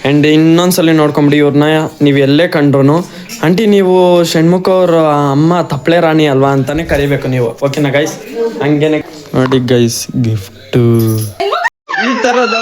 And ಇನ್ನೊಂದ್ಸಲಿ ನೋಡ್ಕೊಂಬಿಡಿ ಇವ್ರನ್ನ. ನೀವು ಎಲ್ಲೇ ಕಂಡ್ರು ಆಂಟಿ ನೀವು ಷಣ್ಮುಖ ಅವ್ರ ಅಮ್ಮ ತಪ್ಪಳೆ ರಾಣಿ ಅಲ್ವಾ ಅಂತಾನೆ ಕರಿಬೇಕು ನೀವು, ಓಕೆನಾ ಗೈಸ್? ಹಂಗೇನೆ ನೋಡಿ ಗೈಸ್, ಗಿಫ್ಟು ಈ ಥರದ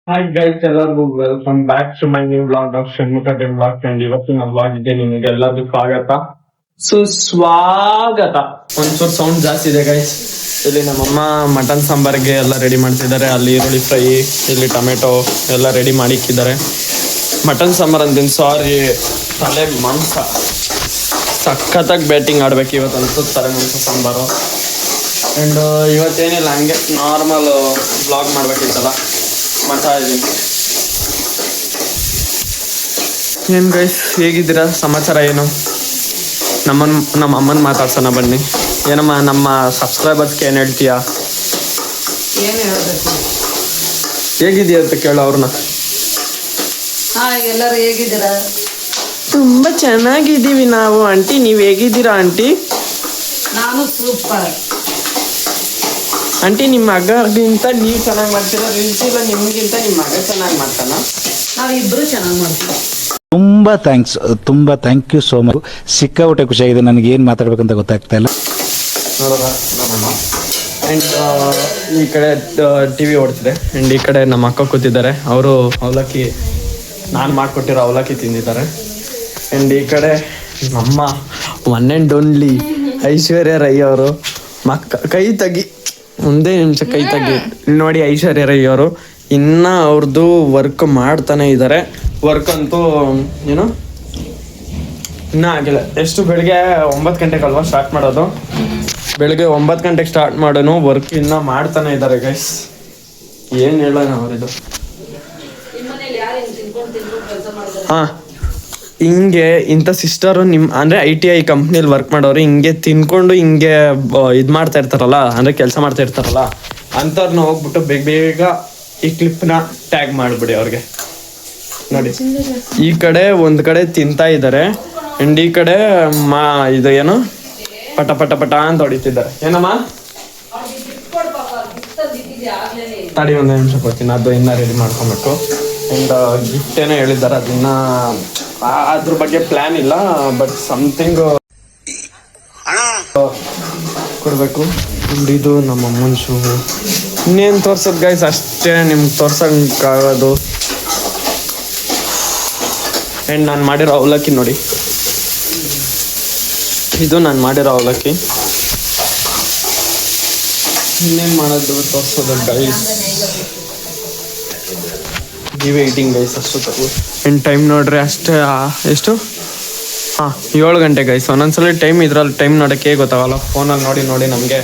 ಹಾಯ್ ಗೈಸ್, ಎಲ್ಲರಿಗೂ welcome back to my new blog of Shanmukha blog. And ಇವತ್ತಿನ ಬ್ಲಾಗ್ ಇದೆ, ನಿಮಗೆ ಎಲ್ಲರಿಗೂ ಸ್ವಾಗತ ಸುಸ್ವಾಗತ. ಒಂಚೂರು ಸೌಂಡ್ ಜಾಸ್ತಿ ಇದೆ ಗೈಸ್. ಇಲ್ಲಿ ನಮ್ಮಮ್ಮ ಮಟನ್ ಸಾಂಬಾರ್ಗೆ ಎಲ್ಲ ರೆಡಿ ಮಾಡ್ತಿದ್ದಾರೆ. ಅಲ್ಲಿ ಈರುಳ್ಳಿ ಫ್ರೈ, ಇಲ್ಲಿ ಟೊಮೆಟೊ ಎಲ್ಲ ರೆಡಿ ಮಾಡಿಕ್ಕಿದ್ದಾರೆ. ಮಟನ್ ಸಾಂಬಾರ್ ಅಂತೀನಿ, ಸಾರಿ, ತಲೆ ಮಾಂಸ. ಸಖತ್ತಾಗಿ ಬ್ಯಾಟಿಂಗ್ ಆಡ್ಬೇಕು ಇವತ್ತಂತೂ, ತಲೆ ಮಾಂಸ ಸಾಂಬಾರು. ಆ್ಯಂಡ್ ಇವತ್ತೇನಿಲ್ಲ, ಹಂಗೆ ನಾರ್ಮಲ್ ಬ್ಲಾಗ್ ಮಾಡ್ಬೇಕಿತ್ತಲ್ಲ, ಮಾಡ್ತಾ ಇದ್ದೀನಿ. ಏನು ಗೈಸ್, ಹೇಗಿದ್ದೀರಾ? ಸಮಾಚಾರ ಏನು? ನಮ್ಮ ಅಮ್ಮನ ಮಾತಾಡ್ಸೋಣ ಬನ್ನಿ. ಏನಮ್ಮ, ನಮ್ಮ ಸಬ್ಸ್ಕ್ರೈಬರ್ಸ್ಗೆ ಏನು ಹೇಳ್ತೀಯಾ? ಏನು ಹೇಳಬೇಕು, ಹೇಗಿದೆಯಾ ಅಂತ ಕೇಳೋ ಅವ್ರನ್ನ. ಎಲ್ಲರೂ ಹೇಗಿದ್ದೀರಾ? ತುಂಬ ಚೆನ್ನಾಗಿದ್ದೀವಿ ನಾವು. ಆಂಟಿ ನೀವು ಹೇಗಿದ್ದೀರಾ ಆಂಟಿ? ನಾನು ಸೂಪರ್. ಆಂಟಿ ನಿಮ್ಮ ಮಗಗಿಂತ ನೀವು ಚೆನ್ನಾಗಿ ಮಾಡ್ತೀರಾ ರೀಲ್ಸ್, ಇಲ್ಲ ನಿಮಗಿಂತ ನಿಮ್ಮ ಮಗ ಚೆನ್ನಾಗಿ ಮಾಡ್ತಾನ? ನಾವಿಬ್ಬರು ಚೆನ್ನಾಗಿ ಮಾಡ್ತೀವಿ. ತುಂಬ ಥ್ಯಾಂಕ್ ಯು ಸೋ ಮಚ್. ಸಿಕ್ಕಾಪಟ್ಟೆ ಖುಷಿಯಾಗಿದೆ. ನನಗೆ ಏನು ಮಾತಾಡ್ಬೇಕಂತ ಗೊತ್ತಾಗ್ತಾ ಇಲ್ಲ. ನೋಡೋಣ ನಮ್ಮಮ್ಮ. ಆ್ಯಂಡ್ ಈ ಕಡೆ ಟಿ ವಿ ಓಡ್ತಿದೆ. ಆ್ಯಂಡ್ ಈ ಕಡೆ ನಮ್ಮ ಅಕ್ಕ ಕೂತಿದ್ದಾರೆ. ಅವರು ಅವಲಕ್ಕಿ, ನಾನು ಮಾಡಿಕೊಟ್ಟಿರೋ ಅವಲಕ್ಕಿ ತಿಂದಿದ್ದಾರೆ. ಆ್ಯಂಡ್ ಈ ಕಡೆ ನಮ್ಮ one and only Aishwarya Rai ಅವರು. ಕೈ ತೆಗಿ, ಒಂದೇ ನಿಮಿಷ ಕೈ ತೆಗಿ. ನೋಡಿ, ಐಶ್ವರ್ಯ ರೈ ಅವರು ಇನ್ನೂ ಅವ್ರದ್ದು ವರ್ಕ್ ಮಾಡ್ತಾನೆ ಇದ್ದಾರೆ. ವರ್ಕ್ ಅಂತೂ ಏನು ಇನ್ನೂ ಆಗಿಲ್ಲ. ಎಷ್ಟು ಬೆಳಗ್ಗೆ 9 ಗಂಟೆಗಲ್ವಾ ಸ್ಟಾರ್ಟ್ ಮಾಡೋದು? ಬೆಳಗ್ಗೆ 9 ಗಂಟೆಗೆ ಸ್ಟಾರ್ಟ್ ಮಾಡೋನು, ವರ್ಕ್ ಇನ್ನೂ ಮಾಡ್ತಾನೆ ಇದ್ದಾರೆ ಗೈಸ್. ಏನು ಹೇಳೋಣ ಅವರಿದು. ಹಾಂ, ಹಿಂಗೆ ಇಂಥ ಸಿಸ್ಟರು ಅಂದರೆ ITI ಕಂಪ್ನಿಲಿ ವರ್ಕ್ ಮಾಡೋರು ಹಿಂಗೆ ತಿನ್ಕೊಂಡು ಹಿಂಗೆ ಇದು ಮಾಡ್ತಾ ಇರ್ತಾರಲ್ಲ, ಅಂದರೆ ಕೆಲಸ ಮಾಡ್ತಾ ಇರ್ತಾರಲ್ಲ, ಅಂಥವ್ರನ್ನ ಹೋಗ್ಬಿಟ್ಟು ಬೇಗ ಈ ಕ್ಲಿಪ್ನ ಟ್ಯಾಗ್ ಮಾಡಿಬಿಡಿ ಅವ್ರಿಗೆ. ನೋಡಿ, ಈ ಕಡೆ ಒಂದು ಕಡೆ ತಿಂತಾ ಇದ್ದಾರೆ, ಆ್ಯಂಡ್ ಈ ಕಡೆ ಇದು ಏನು ಪಟ ಪಟ ಪಟ ಅಂತ ಹೊಡಿತಿದ್ದಾರೆ. ಏನಮ್ಮ, ತಡಿ ಒಂದು ನಿಮಿಷ ಕೊಡ್ತೀನಿ, ಅದು ಇನ್ನೂ ರೆಡಿ ಮಾಡ್ಕೊಬೇಕು. ಆ್ಯಂಡ್ ಗಿಫ್ಟ್ ಏನೋ ಹೇಳಿದ್ದಾರೆ, ಅದನ್ನ ಅದ್ರ ಬಗ್ಗೆ ಪ್ಲ್ಯಾನ್ ಇಲ್ಲ, ಬಟ್ ಸಮಥಿಂಗ್ ಕೊಡಬೇಕು. ಆ್ಯಂಡ್ ಇದು ನಮ್ಮ ಅಮ್ಮನ ಶೂ. ಇನ್ನೇನು ತೋರ್ಸೋದು ಗೈಸ್, ಅಷ್ಟೇ ನಿಮ್ಗೆ ತೋರ್ಸೋಕ್ಕಾಗೋದು. ಆ್ಯಂಡ್ ನಾನು ಮಾಡಿರೋ ಅವಲಕ್ಕಿ ನೋಡಿ, ಇದು ನಾನು ಮಾಡಿರೋ ಅವಲಕ್ಕಿ. ಇನ್ನೇನು ಮಾಡೋದು, ತೋರಿಸೋದು ಗೈಸ್. ನೀವೇ ಈಟಿಂಗ್ ಗೈಸ್ ಅಷ್ಟು ತಗೋ. ಆ್ಯಂಡ್ ಟೈಮ್ ನೋಡ್ರಿ ಅಷ್ಟೇ, ಎಷ್ಟು? ಹಾಂ, 7 ಗಂಟೆ ಗೈಸ್. ಒಂದೊಂದ್ಸಲ ಟೈಮ್ ಇದ್ರಲ್ಲಿ ಟೈಮ್ ನೋಡೋಕ್ಕೆ ಗೊತ್ತಾಗಲ್ಲ. ಫೋನಲ್ಲಿ ನೋಡಿ ನಮಗೆ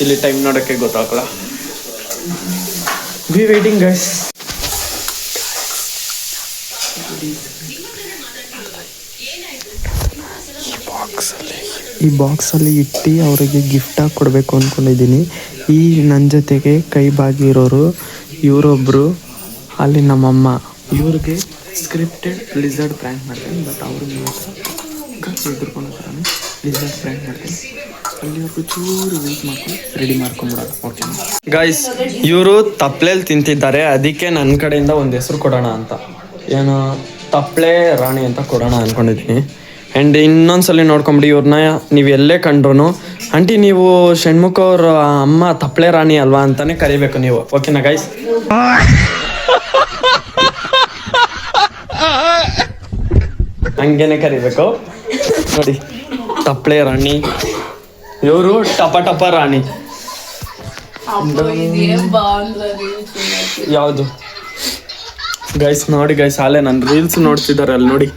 ಇಲ್ಲಿ ಟೈಮ್ ನೋಡೋಕ್ಕೆ ಗೊತ್ತಾಗಲ್ಲ. V waiting guys. ಈ ಬಾಕ್ಸಲ್ಲಿ ಇಟ್ಟು ಅವರಿಗೆ ಗಿಫ್ಟಾಗಿ ಕೊಡಬೇಕು ಅಂದ್ಕೊಂಡಿದ್ದೀನಿ. ಈ ನನ್ನ ಜೊತೆಗೆ ಕೈ ಬಾಗಿರೋರು ಇವರೊಬ್ಬರು, ಅಲ್ಲಿ ನಮ್ಮಮ್ಮ. ಇವ್ರಿಗೆ ಸ್ಕ್ರಿಪ್ಟೆಡ್ ಲಿಸರ್ಡ್ ಪ್ರ್ಯಾಂಕ್ ಮಾಡ್ತೀನಿ, ಬಟ್ ಅವ್ರಿಗೆ ಮಾತ್ರ ಎದುರ್ಕೊಂಡು ಲಿಸರ್ಡ್ ಪ್ರ್ಯಾಂಕ್ ಮಾಡ್ತೀನಿ. ಅಲ್ಲಿವರೆಗೂ ಚೂರು ವೆಯ್ಟ್ ಮಾಡ್ಕೊಂಡು ರೆಡಿ ಮಾಡ್ಕೊಂಬಿಡೋದು, ಓಕೆ ಗೈಸ್? ಇವರು ತಪ್ಪಲೆಯಲ್ಲಿ ತಿಂತಿದ್ದಾರೆ, ಅದಕ್ಕೆ ನನ್ನ ಕಡೆಯಿಂದ ಒಂದು ಹೆಸರು ಕೊಡೋಣ ಅಂತ, ಏನು ತಪ್ಪಲೆ ರಾಣಿ ಅಂತ ಕೊಡೋಣ ಅಂದ್ಕೊಂಡಿದ್ದೀನಿ. ಆ್ಯಂಡ್ ಇನ್ನೊಂದ್ಸಲಿ ನೋಡ್ಕೊಂಬಿಡಿ ಇವ್ರನ್ನ. ನೀವು ಎಲ್ಲೇ ಕಂಡ್ರು ಆಂಟಿ ನೀವು ಷಣ್ಮುಖ ಅವ್ರ ಅಮ್ಮ ತಪ್ಪಳೆ ರಾಣಿ ಅಲ್ವಾ ಅಂತಾನೆ ಕರಿಬೇಕು ನೀವು, ಓಕೆನಾ ಗೈಸ್? ಹಂಗೇನೆ ಕರಿಬೇಕು. ನೋಡಿ, ತಪ್ಪಳೆ ರಾಣಿ, ಇವರು ಟಪ ಟಪ ರಾಣಿ. ಯಾವುದು ಗೈಸ್? ನೋಡಿ ಗೈಸ್, ಅಲ್ಲೇ ನನ್ನ ರೀಲ್ಸ್ ನೋಡ್ತಿದ್ದಾರೆ, ಅಲ್ಲಿ ನೋಡಿ,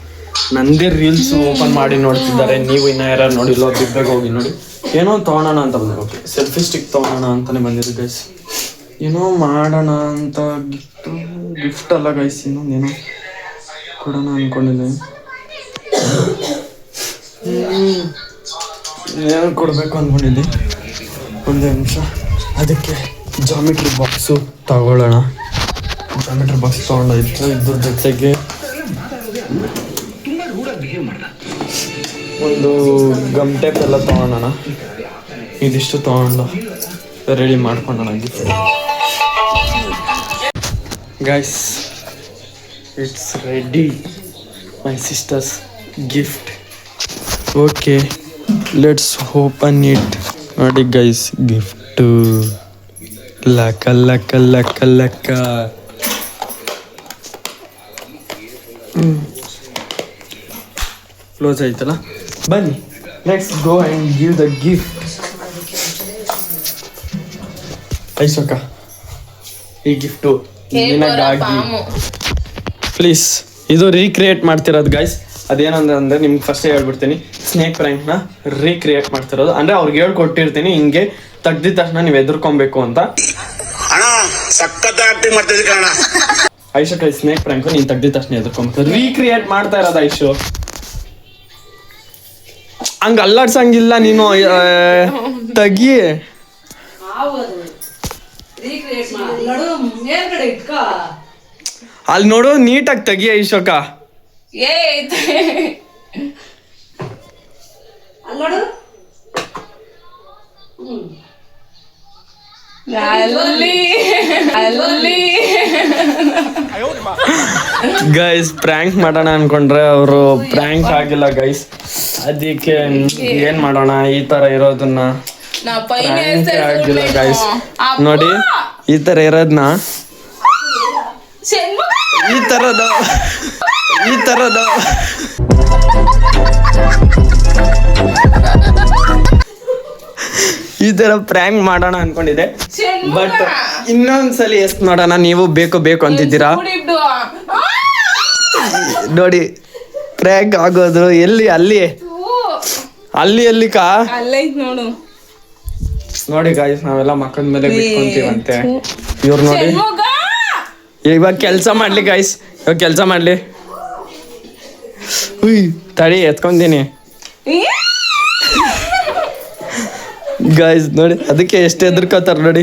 ನಂದೇ ರೀಲ್ಸ್ ಓಪನ್ ಮಾಡಿ ನೋಡ್ತಿದ್ದಾರೆ. ನೀವು ಇನ್ನೂ ಯಾರು ನೋಡಿಲ್ಲ, ಬಿಗ್ಗ ಹೋಗಿ ನೋಡಿ. ಏನೋ ತೊಗೊಳೋಣ ಅಂತ ಬಂದರು, ಓಕೆ, ಸೆಲ್ಫಿ ಸ್ಟಿಕ್ ತೊಗೊಳೋಣ ಅಂತಲೇ ಬಂದಿದ್ದು ಗೈಸ್. ಏನೋ ಮಾಡೋಣ ಅಂತ ಗಿಫ್ಟ್ ಅಲ್ಲ ಗೈಸ್, ಇನ್ನೊಂದೇನೋ ಕೊಡೋಣ ಅಂದ್ಕೊಂಡಿದ್ದೆ. ಏನೋ ಕೊಡಬೇಕು ಅಂದ್ಕೊಂಡಿದ್ದೆ, ಒಂದು ನಿಮಿಷ. ಅದಕ್ಕೆ ಜಾಮಿಟ್ರಿ ಬಾಕ್ಸು ತಗೊಳ್ಳೋಣ. ಜಾಮಿಟ್ರಿ ಬಾಕ್ಸ್ ತೊಗೊಂಡಾಯ್ತು. ಇದ್ರ ಜೊತೆಗೆ ಒಂದು ಗಮ್ ಟೇಪ್ ಎಲ್ಲ ತೊಗೊಳೋಣ. ಇದಿಷ್ಟು ತೊಗೊಂಡು ರೆಡಿ ಮಾಡ್ಕೊಂಡೋಣ. Guys, it's ready. My sister's gift. Okay, let's open it. ನೋಡಿ ಗೈಸ್, ಗಿಫ್ಟು. ಲಕ್ಕ ಲಕ್ಕ ಲಕ್ಕ ಲಕ್ಕ. ಕ್ಲೋಸ್ ಆಯ್ತಲ್ಲ, ಬನ್ನಿ let's go and give the gift. ಐಸೋಕ, ಈ ಗಿಫ್ಟು ನಿನಗಾಗಿ. ಪ್ಲೀಸ್, ಇದು ರೀಕ್ರಿಯೇಟ್ ಮಾಡ್ತಿರೋದು ಗೈಸ್. ಅದೇನಂದ್ರೆ ನಿಮ್ಗೆ ಫಸ್ಟೇ ಹೇಳ್ಬಿಡ್ತೀನಿ, ಸ್ನೇಕ್ ಪ್ರ್ಯಾಂಕ್ನ ರೀಕ್ರಿಯೇಟ್ ಮಾಡ್ತಿರೋದು. ಅಂದರೆ ಅವ್ರಿಗೆ ಹೇಳ್ಕೊಟ್ಟಿರ್ತೀನಿ, ಹಿಂಗೆ ತೆಗ್ದಿದ ತಕ್ಷಣ ನೀವು ಎದುರ್ಕೊಬೇಕು ಅಂತ. ಐಶೋಕ, ಸ್ನೇಕ್ ಪ್ರ್ಯಾಂಕ್ ನೀನು ತೆಗ್ದಿದ ತಕ್ಷಣ ಎದುರ್ಕೊಬೇಕು. ರೀಕ್ರಿಯೇಟ್ ಮಾಡ್ತಾ ಇರೋದು ಐಶು. ಹಂಗೆ ಅಲ್ಲಾಡ್ಸಂಗಿಲ್ಲ ನೀನು. ತೆಗಿ. ಅಲ್ಲಿ ನೋಡು, ನೀಟಾಗಿ ತೆಗಿ ಐಶೋಕ. ಗೈಸ್, ಪ್ರ್ಯಾಂಕ್ ಮಾಡೋಣ ಅನ್ಕೊಂಡ್ರೆ ಅವರು ಪ್ರ್ಯಾಂಕ್ ಆಗಿಲ್ಲ ಗೈಸ್. ಅದಕ್ಕೆ ಏನ್ ಮಾಡೋಣ, ಈ ತರ ಇರೋದನ್ನ ಆಗಿಲ್ಲ ಗೈಸ್. ನೋಡಿ, ಈ ತರ ಇರೋದನ್ನ ಈ ತರದ ಈ ತರ ಪ್ರ್ಯಾಂಕ್ ಮಾಡೋಣ ಅನ್ಕೊಂಡಿದ್ದೆ. ಬಟ್ ಇನ್ನೊಂದ್ಸಲಿ ಎಷ್ಟ್ ನೋಡೋಣ. ನೀವು ಬೇಕು ಅಂತಿದ್ದೀರಾ. ನೋಡಿ, ಪ್ರ್ಯಾಂಕ್ ಆಗೋದು ಎಲ್ಲಿ? ಅಲ್ಲಿ ಕಾ ನೋಡು. ನೋಡಿ ಗಾಯ್ಸ್, ನಾವೆಲ್ಲ ಮಕ್ಕಳ ಮೇಲೆ ಬಿಟ್ಕೊಂತೀವಂತೆ. ಇವ್ರು ನೋಡಿ, ಇವಾಗ ಕೆಲಸ ಮಾಡ್ಲಿ ಗಾಯ್ಸ್, ಇವಾಗ ಕೆಲಸ ಮಾಡ್ಲಿ. ತಡಿ, ಎತ್ಕೊಂತೀನಿ ಗಾಯ್ಸ್. ನೋಡಿ, ಅದಕ್ಕೆ ಎಷ್ಟು ಹೆದರ್ಕೋತಾರ ನೋಡಿ.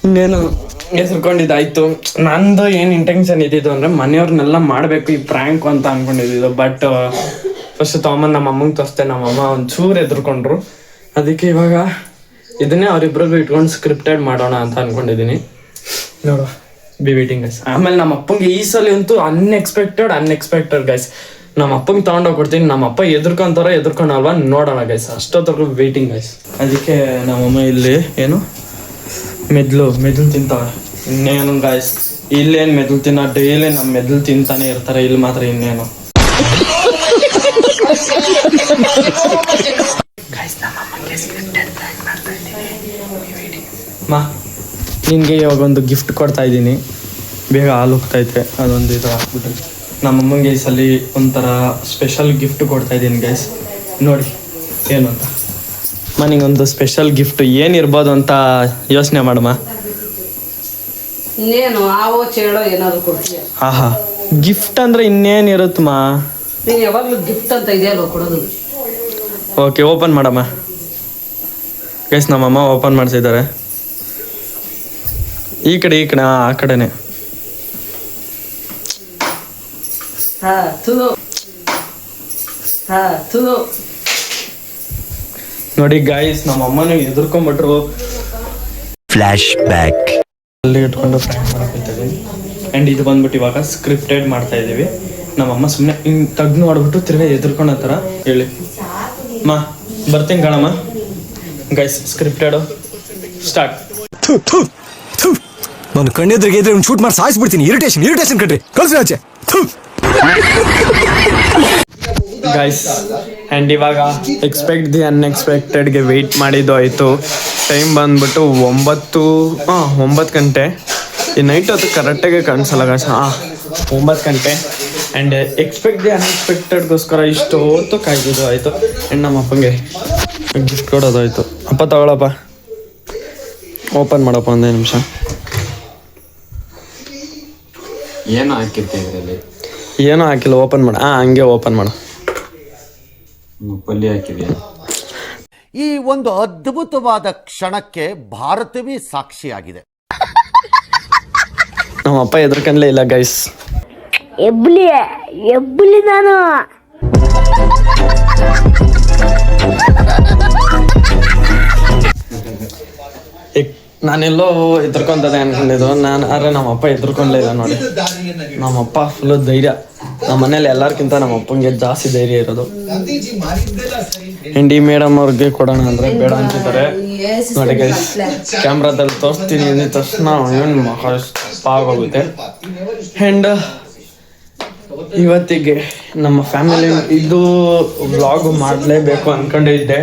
ಇನ್ನೇನು ಹೆಸರ್ಕೊಂಡಿದ್ದಾಯ್ತು. ನಂದು ಏನು ಇಂಟೆನ್ಷನ್ ಇದ್ದಿದ್ದು ಅಂದರೆ ಮನೆಯವ್ರನ್ನೆಲ್ಲ ಮಾಡಬೇಕು ಈ ಪ್ರ್ಯಾಂಕ್ ಅಂತ ಅನ್ಕೊಂಡಿದ್ದು. ಬಟ್ ಫಸ್ಟ್ ತಗೊಂಬಂದು ನಮ್ಮ ಅಮ್ಮಂಗೆ ತೋರಿಸ್ತೆ. ನಮ್ಮಮ್ಮ ಒಂಚೂರು ಹೆದರ್ಕೊಂಡ್ರು. ಅದಕ್ಕೆ ಇವಾಗ ಇದನ್ನೇ ಅವರಿಬ್ರಿಗೂ ಇಟ್ಕೊಂಡು ಸ್ಕ್ರಿಪ್ಟೆಡ್ ಮಾಡೋಣ ಅಂತ ಅನ್ಕೊಂಡಿದ್ದೀನಿ. ನೋಡು, ಬಿ ವೇಟಿಂಗ್ ಗೈಸ್. ಆಮೇಲೆ ನಮ್ಮ ಅಪ್ಪಂಗೆ ಈ ಸಲ ಅಂತೂ ಅನ್ಎಕ್ಸ್ಪೆಕ್ಟೆಡ್ ಗೈಸ್. ನಮ್ಮ ಅಪ್ಪಂಗೆ ತೊಗೊಂಡೋಗಿ ಕೊಡ್ತೀನಿ. ನಮ್ಮ ಅಪ್ಪ ಎದುರ್ಕೊಂಡಲ್ವಾ ನೋಡೋಣ ಗೈಸ್. ಅಷ್ಟೊತ್ತರ್ಗು waiting guys. ಅದಕ್ಕೆ ನಮ್ಮಮ್ಮ ಇಲ್ಲಿ ಏನು ಮೆದ್ಲು ತಿಂತಾವೆ. ಇನ್ನೇನು ಗಾಯ್ಸ್, ಇಲ್ಲೇನು ಮೆದ್ಲು ತಿನ್ನೋ, ಡೈಲಿ ನಮ್ಮ ಮೆದ್ಲು ತಿಂತಾನೆ ಇರ್ತಾರೆ. ಇಲ್ಲಿ ಮಾತ್ರ ಇನ್ನೇನು ಮಾ, ನಿನಗೆ ಇವಾಗ ಒಂದು ಗಿಫ್ಟ್ ಕೊಡ್ತಾ ಇದ್ದೀನಿ. ಬೇಗ ಹಾಲು ಹೋಗ್ತೈತೆ, ಅದೊಂದು ಇದು ಹಾಕ್ಬಿಟ್ರಿ. ನಮ್ಮಮ್ಮಂಗೆ ಈ ಸಲ ಒಂಥರ ಸ್ಪೆಷಲ್ ಗಿಫ್ಟ್ ಕೊಡ್ತಾ ಇದ್ದೀನಿ ಗೈಸ್. ನೋಡಿ ಏನು ಅಂತ. ನಿಂಗೊಂದು ಸ್ಪೆಷಲ್ ಗಿಫ್ಟ್ ಏನಿರ್ಬೋದು ಅಂತ ಯೋಚನೆ ಮಾಡಮ್ಮ. ಇನ್ನೇನು ಆವೋ ಚೇಳೋ ಏನಾದ್ರು ಕೊಡ್ತೀಯ? ಆಹಾ, ಗಿಫ್ಟ್ ಅಂದ್ರೆ ಇನ್ನೇನಿರುತ್ತಮ್ಮ. ನೀನು ಯಾವಾಗಲೂ ಗಿಫ್ಟ್ ಅಂತ ಇದೆಯಲ್ಲ ಕೊಡೋದು. ಓಕೆ, ಓಪನ್ ಮಾಡಮ್ಮ ಗೈಸ್. ನಮ್ಮಮ್ಮ ಓಪನ್ ಮಾಡ್ತಿದ್ದಾರೆ. ಈ ಕಡೆ ಆ ಕಡೆನೆ. ನೋಡಿ ಗಾಯ್ಸ್, ನಮ್ಮ ಅಮ್ಮನೂ ಎದುರ್ಕೊಂಡ್ಬಿಟ್ರು. Flash back. ಅಲ್ಲಿ ಇಟ್ಕೊಂಡು ಪ್ರ್ಯಾಂಕ್ ಮಾಡಕ್ಕಿದ್ದೀವಿ. ಆ್ಯಂಡ್ ಇದು ಬಂದ್ಬಿಟ್ಟು ಇವಾಗ ಸ್ಕ್ರಿಪ್ಟೆಡ್ ಮಾಡ್ತಾ ಇದ್ದೀವಿ. ನಮ್ಮಮ್ಮ ಸುಮ್ಮನೆ ಹಿಂಗೆ ತೆಗ್ದು ನೋಡ್ಬಿಟ್ಟು ತಿರ್ಗಾ ಎದುರ್ಕೊಂಡ ಥರ ಹೇಳಿ. ಮಾ, ಬರ್ತೀನಿ ಕಣಮ್ಮ. Guys, scripted start. ನಾನು ಕಣ್ಣೆದ್ರಿಗೆ ಇದ್ರೆ ಒಂದು ಶೂಟ್ ಮಾಡಿ ಸಾಯಿಸ್ಬಿಡ್ತೀನಿ. ಇರಿಟೇಷನ್ ಕಣ್ರಿ, ಕಳ್ಸಿ ಆಚೆ. ಗೈಸ್, ಆ್ಯಂಡ್ ಇವಾಗ ಎಕ್ಸ್ಪೆಕ್ಟ್ ದಿ ಅನ್ಎಕ್ಸ್ಪೆಕ್ಟೆಡ್ಗೆ ವೆಯ್ಟ್ ಮಾಡಿದ್ದು ಆಯಿತು. ಟೈಮ್ ಬಂದ್ಬಿಟ್ಟು 9 ಗಂಟೆ. ಈ ನೈಟ್ ಹೊತ್ತು ಕರೆಕ್ಟಾಗಿ ಕಾಣಿಸಲ್ಲ ಗಾಯ್ಸ್. 9 ಗಂಟೆ. ಆ್ಯಂಡ್ ಎಕ್ಸ್ಪೆಕ್ಟ್ ದಿ ಅನ್ಎಕ್ಸ್ಪೆಕ್ಟೆಡ್ಗೋಸ್ಕರ ಇಷ್ಟು ಹೊತ್ತು ಕಾಯ್ದಿದ್ದು ಆಯಿತು. ಆ್ಯಂಡ್ ನಮ್ಮ ಅಪ್ಪಂಗೆ ಗಿಫ್ಟ್ ಕೊಡೋದಾಯಿತು. ಅಪ್ಪ ತಗೊಳಪ್ಪ, ಓಪನ್ ಮಾಡಪ್ಪ ಒಂದೇ ನಿಮಿಷ. ಏನು ಹಾಕಿರ್ತೆ ಇದರಲ್ಲಿ? ಏನೂ ಹಾಕಿಲ್ಲ, ಓಪನ್ ಮಾಡು. ಹಂಗೆ ಓಪನ್ ಮಾಡು. ಪಲ್ಯ ಹಾಕಿದ್ಯಾ? ಈ ಒಂದು ಅದ್ಭುತವಾದ ಕ್ಷಣಕ್ಕೆ ಭಾರತವೇ ಸಾಕ್ಷಿಯಾಗಿದೆ. ನಮ್ಮ ಅಪ್ಪ ಎದ್ರಕನ್ಲೇ ಇಲ್ಲ ಗೈಸ್. ಎಬ್ಬಲಿ ನಾನು ನಾನೆಲ್ಲೋ ಎದ್ರಕೊಂತದೆ ಅನ್ಕೊಂಡಿದ್ದು ನಾನು, ಆದ್ರೆ ನಮ್ಮ ಅಪ್ಪ ಎದ್ರಕೊಂಡ್ಲೇ ಇಲ್ಲ ನೋಡಿ. ನಮ್ಮಪ್ಪ ಫುಲ್ಲು ಧೈರ್ಯ. ನಮ್ಮ ಮನೇಲಿ ಎಲ್ಲರಿಗಿಂತ ನಮ್ಮ ಅಪ್ಪಂಗೆ ಜಾಸ್ತಿ ಧೈರ್ಯ ಇರೋದು. ಹಿಂಡಿ ಮೇಡಮ್ ಅವ್ರಿಗೆ ಕೊಡೋಣ ಅಂದ್ರೆ ಬೇಡ ಅಂತಿದ್ದಾರೆ ನೋಡಿ ಗೈಸ್. ಕ್ಯಾಮ್ರಾದಲ್ಲಿ ತೋರಿಸ್ತೀನಿ ಅಂದಿದ ತಕ್ಷಣ ಏನು ಆಗೋಗುತ್ತೆ. ಆ್ಯಂಡ್ ಇವತ್ತಿಗೆ ನಮ್ಮ ಫ್ಯಾಮಿಲಿ ಇದು ವ್ಲಾಗ್ ಮಾಡಲೇಬೇಕು ಅಂದ್ಕೊಂಡಿದ್ದೆ.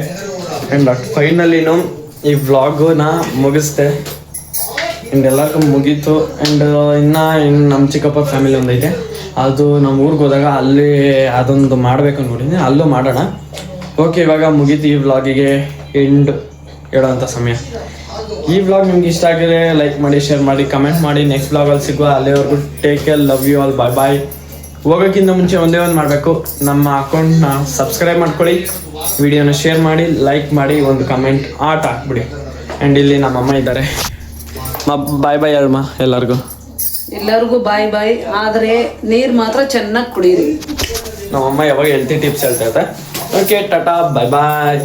ಆ್ಯಂಡ್ ಫೈನಲಿನೂ ಈ ವ್ಲಾಗನ್ನ ಮುಗಿಸ್ದೆ. ಆ್ಯಂಡ್ ಎಲ್ಲರಿಗೂ ಮುಗೀತು. ಆ್ಯಂಡ್ ಇನ್ನು ನಮ್ಮ ಚಿಕ್ಕಪ್ಪ ಫ್ಯಾಮಿಲಿ ಒಂದೈತೆ, ಅದು ನಮ್ಮ ಊರಿಗೆ ಹೋದಾಗ ಅಲ್ಲಿ ಅದೊಂದು ಮಾಡಬೇಕು ಅಂದ್ಕೊಂಡಿದ್ದೀನಿ, ಅಲ್ಲೂ ಮಾಡೋಣ. ಓಕೆ, ಇವಾಗ ಮುಗೀತು ಈ ವ್ಲಾಗಿಗೆ ಎಂಡ್ ಹೇಳೋವಂಥ ಸಮಯ. ಈ ವ್ಲಾಗ್ ನಿಮ್ಗೆ ಇಷ್ಟ ಆಗಿದೆ ಲೈಕ್ ಮಾಡಿ, ಶೇರ್ ಮಾಡಿ, ಕಮೆಂಟ್ ಮಾಡಿ. ನೆಕ್ಸ್ಟ್ ವ್ಲಾಗಲ್ಲಿ ಸಿಗುವ. ಅಲ್ಲಿವರೆಗೂ take care, love you all, bye bye. ಹೋಗೋಕ್ಕಿಂತ ಮುಂಚೆ ಒಂದೇ ಒಂದು ಮಾಡಬೇಕು, ನಮ್ಮ ಅಕೌಂಟ್ನ ಸಬ್ಸ್ಕ್ರೈಬ್ ಮಾಡ್ಕೊಳ್ಳಿ, ವಿಡಿಯೋನ ಶೇರ್ ಮಾಡಿ, ಲೈಕ್ ಮಾಡಿ, ಒಂದು ಕಮೆಂಟ್ ಹಾಕ್ಬಿಡಿ. ಆ್ಯಂಡ್ ಇಲ್ಲಿ ನಮ್ಮಮ್ಮ ಇದ್ದಾರೆ. ಬಾಯ್ ಬಾಯ್ ಹೇಳಮ್ಮ ಎಲ್ಲರಿಗೂ. ಎಲ್ಲರಿಗೂ ಬಾಯ್ ಬಾಯ್. ಆದರೆ ನೀರು ಮಾತ್ರ ಚೆನ್ನಾಗಿ ಕುಡೀರಿ. ನಮ್ಮಮ್ಮ ಯಾವಾಗ ಹೆಲ್ತಿ ಟಿಪ್ಸ್ ಹೇಳ್ತಾ ಇರ್ತಾರೆ. ಓಕೆ, ಟಾಟಾ, ಬಾಯ್ ಬಾಯ್.